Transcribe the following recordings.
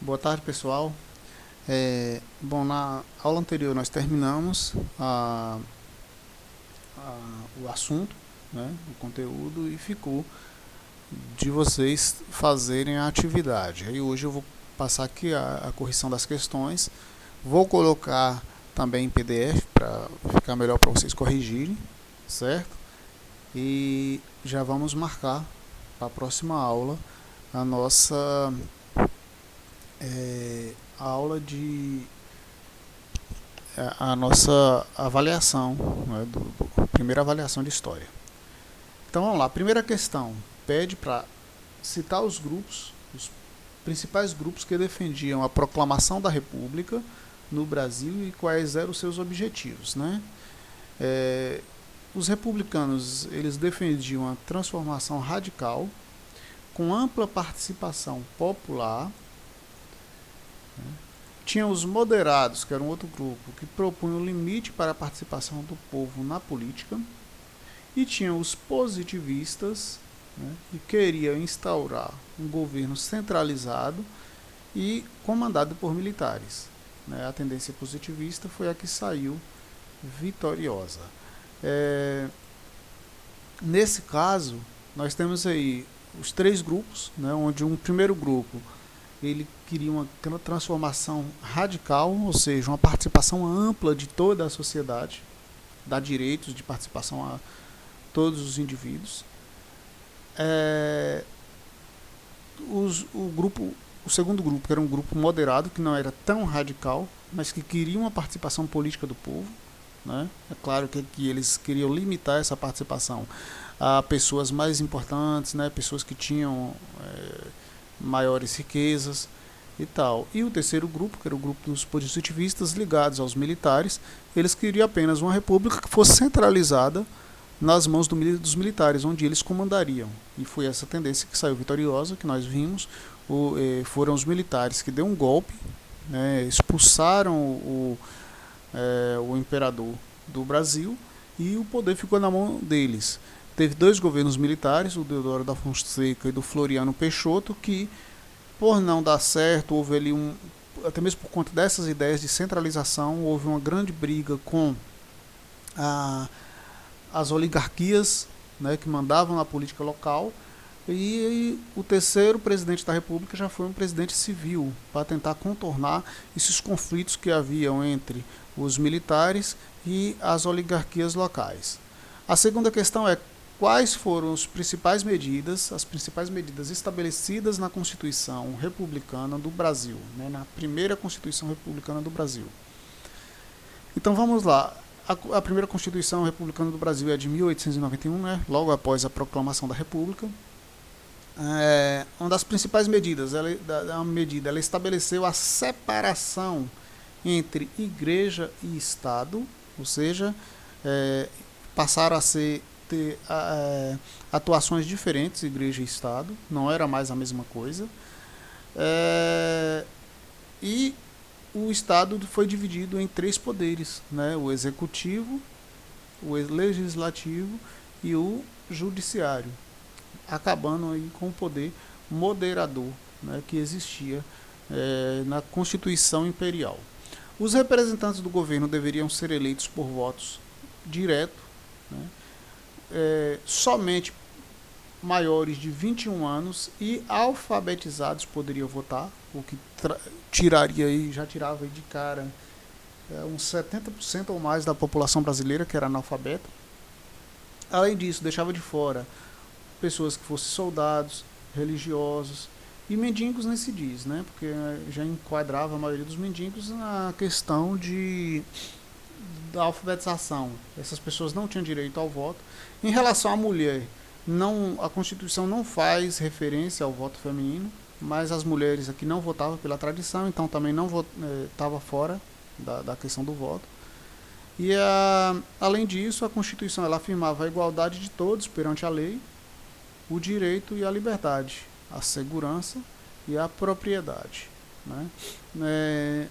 Boa tarde, pessoal. Bom, na aula anterior nós terminamos o assunto, né, o conteúdo, e ficou de vocês fazerem a atividade. Aí hoje eu vou passar aqui a correção das questões, vou colocar também em PDF para ficar melhor para vocês corrigirem, certo? E já vamos marcar para a próxima aula a nossa aula de a nossa avaliação, né, primeira avaliação de história. Então vamos lá, primeira questão pede para citar os principais grupos que defendiam a proclamação da República no Brasil e quais eram os seus objetivos, né? Os republicanos, eles defendiam a transformação radical com ampla participação popular. Tinha os moderados, que era um outro grupo, que propunham limite para a participação do povo na política. E tinha os positivistas, né, que queriam instaurar um governo centralizado e comandado por militares. Né? A tendência positivista foi a que saiu vitoriosa. Nesse caso, nós temos aí os três grupos, né, onde um primeiro grupo ele queria uma transformação radical, ou seja, uma participação ampla de toda a sociedade, dar direitos de participação a todos os indivíduos. O segundo grupo, que era um grupo moderado, que não era tão radical, mas que queria uma participação política do povo. Né? É claro que eles queriam limitar essa participação a pessoas mais importantes, né? Pessoas que tinham maiores riquezas e tal. E o terceiro grupo, que era o grupo dos positivistas ligados aos militares, eles queriam apenas uma república que fosse centralizada nas mãos dos militares, onde eles comandariam. E foi essa tendência que saiu vitoriosa, que nós vimos. Foram os militares que deu um golpe, né, expulsaram o imperador do Brasil e o poder ficou na mão deles. Teve dois governos militares, o Deodoro da Fonseca e do Floriano Peixoto, que, por não dar certo, houve ali até mesmo por conta dessas ideias de centralização, houve uma grande briga com as oligarquias, né, que mandavam na política local, e o terceiro presidente da República já foi um presidente civil, para tentar contornar esses conflitos que haviam entre os militares e as oligarquias locais. A segunda questão é quais foram as principais medidas estabelecidas na Constituição Republicana do Brasil, né, na primeira Constituição Republicana do Brasil. Então vamos lá. A primeira Constituição Republicana do Brasil é de 1891, né, logo após a proclamação da República. Uma das principais medidas, ela estabeleceu a separação entre igreja e Estado, ou seja, passaram a ter atuações diferentes, igreja e Estado, não era mais a mesma coisa. E o Estado foi dividido em três poderes, né? O executivo, o legislativo e o judiciário, acabando aí com o poder moderador, né, que existia na Constituição Imperial. Os representantes do governo deveriam ser eleitos por votos direto, né, somente maiores de 21 anos e alfabetizados poderiam votar, o que já tirava aí de cara uns 70% ou mais da população brasileira que era analfabeta. Além disso, deixava de fora pessoas que fossem soldados, religiosos, e mendigos nem se diz, né? Porque já enquadrava a maioria dos mendigos na questão da alfabetização. Essas pessoas não tinham direito ao voto. Em relação à mulher, a Constituição não faz referência ao voto feminino, mas as mulheres aqui não votavam pela tradição, então também não estava fora da questão do voto. E além disso, a Constituição ela afirmava a igualdade de todos perante a lei, o direito e a liberdade, a segurança e a propriedade. Né?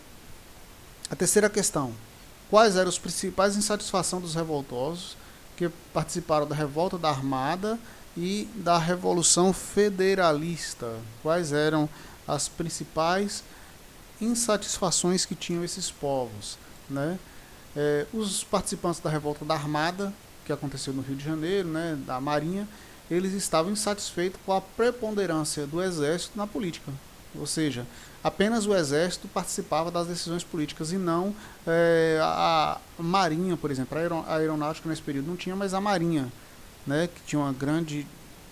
A terceira questão: quais eram os principais insatisfações dos revoltosos que participaram da revolta da Armada e da Revolução Federalista? Quais eram as principais insatisfações que tinham esses povos, né? Os participantes da revolta da Armada, que aconteceu no Rio de Janeiro, né, da Marinha, eles estavam insatisfeitos com a preponderância do Exército na política. Ou seja, apenas o Exército participava das decisões políticas e não a Marinha, por exemplo. A aeronáutica nesse período não tinha, mas a Marinha, né, que tinha um grande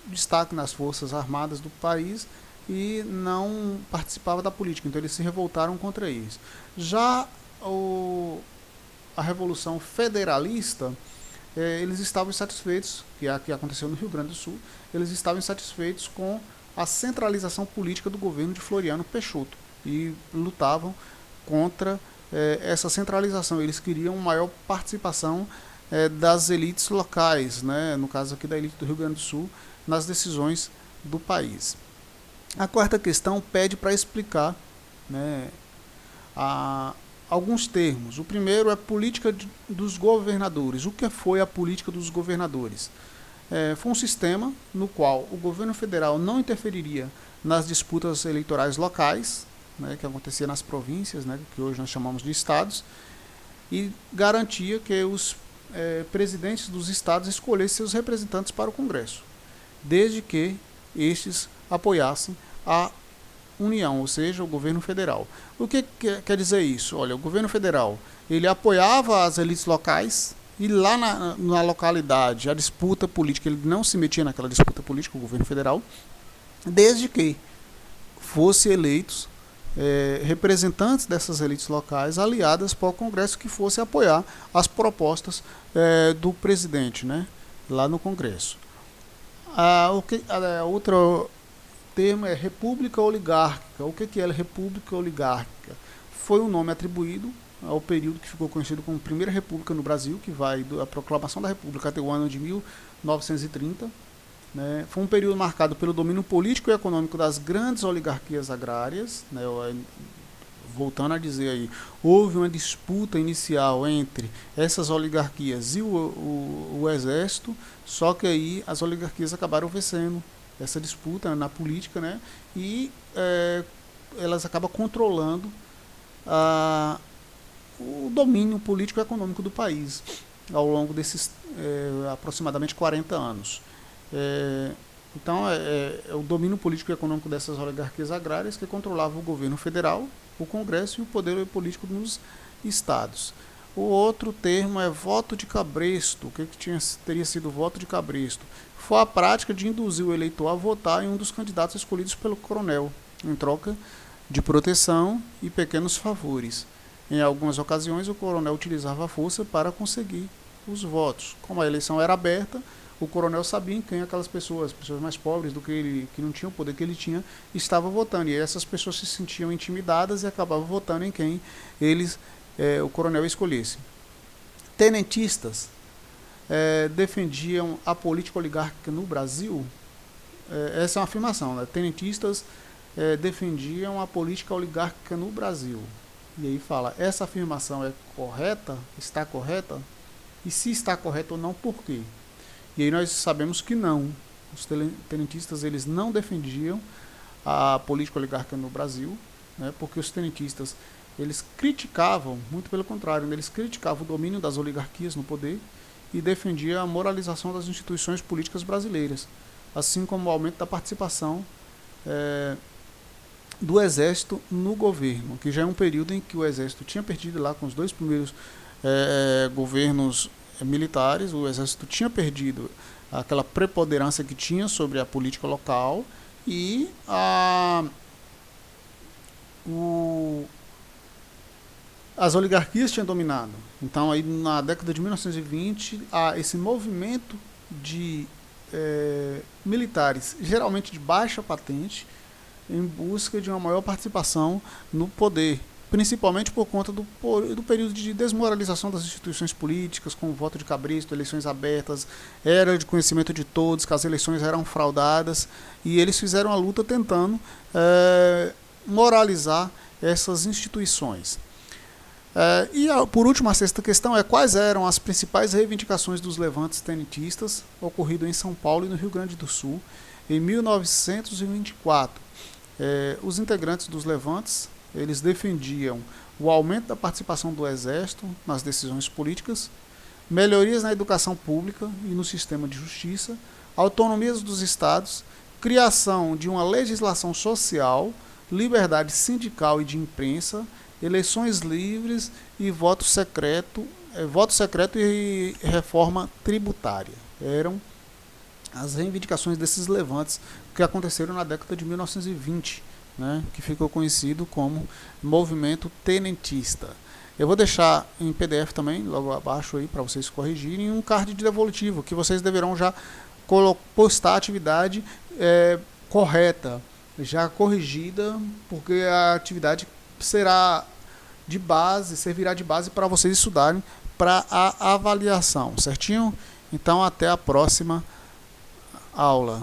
destaque nas forças armadas do país e não participava da política. Então eles se revoltaram contra isso. Já a Revolução Federalista, eles estavam insatisfeitos, que é a que aconteceu no Rio Grande do Sul, eles estavam insatisfeitos com a centralização política do governo de Floriano Peixoto e lutavam contra essa centralização. Eles queriam maior participação das elites locais, né, no caso aqui da elite do Rio Grande do Sul, nas decisões do país. A quarta questão pede para explicar, né, alguns termos. O primeiro é política dos governadores. O que foi a política dos governadores? Foi um sistema no qual o governo federal não interferiria nas disputas eleitorais locais, né, que acontecia nas províncias, né, que hoje nós chamamos de estados, e garantia que os presidentes dos estados escolhessem seus representantes para o Congresso, desde que estes apoiassem a União, ou seja, o governo federal. O que quer dizer isso? Olha, o governo federal, ele apoiava as elites locais e lá na localidade, a disputa política, ele não se metia naquela disputa política, o governo federal, desde que fossem eleitos representantes dessas elites locais aliadas para o Congresso que fosse apoiar as propostas do presidente, né, lá no Congresso. Outra termo é república oligárquica. O que é república oligárquica? Foi um nome atribuído ao período que ficou conhecido como Primeira República no Brasil, que vai da proclamação da República até o ano de 1930. Né? Foi um período marcado pelo domínio político e econômico das grandes oligarquias agrárias. Né? Voltando a dizer aí, houve uma disputa inicial entre essas oligarquias e o exército, só que aí as oligarquias acabaram vencendo essa disputa na política, né? E elas acabam controlando o domínio político e econômico do país ao longo desses aproximadamente 40 anos. Então, o domínio político e econômico dessas oligarquias agrárias que controlavam o governo federal, o Congresso e o poder político nos estados. O outro termo é voto de cabresto. O que teria sido voto de cabresto? Foi a prática de induzir o eleitor a votar em um dos candidatos escolhidos pelo coronel, em troca de proteção e pequenos favores. Em algumas ocasiões, o coronel utilizava a força para conseguir os votos. Como a eleição era aberta, o coronel sabia em quem aquelas pessoas mais pobres do que ele, que não tinham o poder que ele tinha, estavam votando. E essas pessoas se sentiam intimidadas e acabavam votando em quem o coronel escolhesse. Tenentistas defendiam a política oligárquica no Brasil. Essa é uma afirmação, né? Tenentistas defendiam a política oligárquica no Brasil. E aí fala, essa afirmação é correta? Está correta? E se está correta ou não, por quê? E aí nós sabemos que não. Os tenentistas eles não defendiam a política oligárquica no Brasil, né? Porque os tenentistas eles criticavam, muito pelo contrário, eles criticavam o domínio das oligarquias no poder e defendiam a moralização das instituições políticas brasileiras, assim como o aumento da participação do Exército no governo, que já é um período em que o Exército tinha perdido lá com os dois primeiros governos militares, o Exército tinha perdido aquela preponderância que tinha sobre a política local e as oligarquias tinham dominado. Então, aí, na década de 1920, há esse movimento de militares, geralmente de baixa patente, em busca de uma maior participação no poder, principalmente por conta do período de desmoralização das instituições políticas, com o voto de cabresto, eleições abertas, era de conhecimento de todos que as eleições eram fraudadas, e eles fizeram a luta tentando moralizar essas instituições. Por último, a sexta questão é quais eram as principais reivindicações dos levantes tenentistas ocorridos em São Paulo e no Rio Grande do Sul em 1924. Os integrantes dos levantes eles defendiam o aumento da participação do Exército nas decisões políticas, melhorias na educação pública e no sistema de justiça, autonomias dos estados, criação de uma legislação social, liberdade sindical e de imprensa, eleições livres e voto secreto e reforma tributária. Eram as reivindicações desses levantes que aconteceram na década de 1920, né, que ficou conhecido como movimento tenentista. Eu vou deixar em PDF também, logo abaixo aí, para vocês corrigirem, um card de devolutivo, que vocês deverão já postar a atividade correta, já corrigida, porque a atividade servirá de base para vocês estudarem para a avaliação, certinho? Então, até a próxima aula.